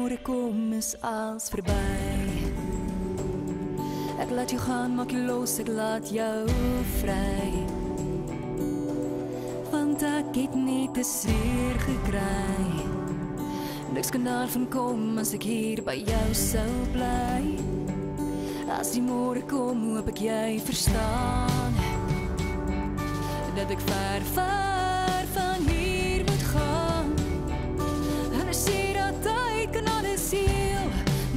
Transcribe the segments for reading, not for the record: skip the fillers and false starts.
môre kom is alles verby. Ek laat jou gaan, maak jou los, ek laat jou vry. Want ek het net te seer gekry. Niks kan daarvan kom as ek hier by jou sou bly. As die môre kom, hoop ek jy verstaan dat ek ver van hier moet gaan. En ek sê dat tyd kan alles heel,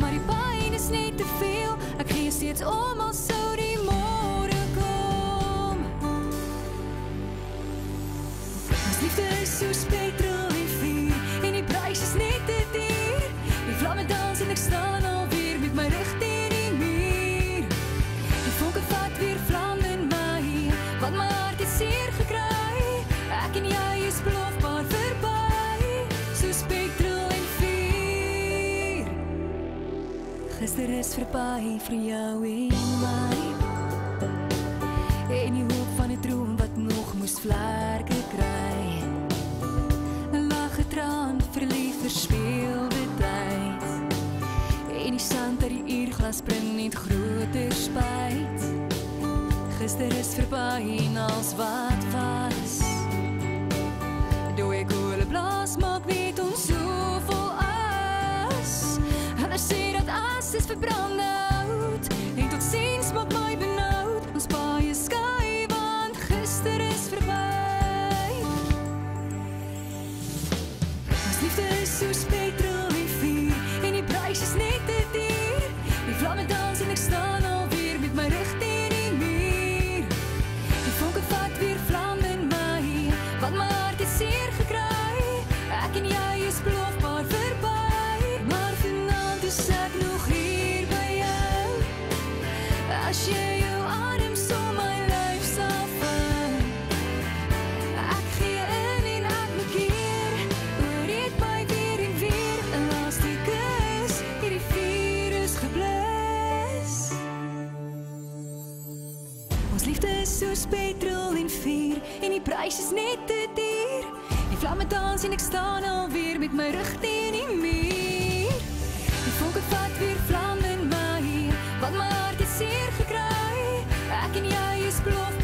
maar die pyn is net te veel. Ek gee steeds om al sou die môre kom. Ons liefde is soos petrol en vuur, en die prys is net te duur. Die vlamme dans en ek staan alweer met my rug teen die muur. Die vonke vat weer vlam in my, want my hart het seer gekry. Ek en jy is belofbaar verby, soos petrol en vuur. Gister is verby vir jou en my, en die hoop van 'n droom wat nog moes vlerke kry. 'n lage traan verlief verspeelde tyd, en die sand uit die uurglas bring net groter spyt. Gister is verby en als wat was, dooie koele blaas maak net ons so vol as. Hulle sê dat as is verbrand hout, en tot ziens maak my benoud. Ons paai is skei, want gister is verby. Ons liefde is soos petrol en vuur, en die prys is net te duur. Die vlamme dans en ek staan alweer met my rug teen die muur. Die vonke vat weer vlam in my, want my hart het seer gekry. Ek en jy is belofbaar verby, maar vanaand is ek nog hier by jou. As jy jou adems om my lyf sal vul, ek gee in en ek maak keer, oorreed my weer en weer. 'n laaste kus, hierdie vuur is geblus. Ons liefde is soos petrol en vuur, en die prys is net te duur. Die vlamme dans en ek staan alweer met my rug teen die muur. Die vonke vat weer vlam in my, want my hart het seer gekry. Ek en jy is belofbaar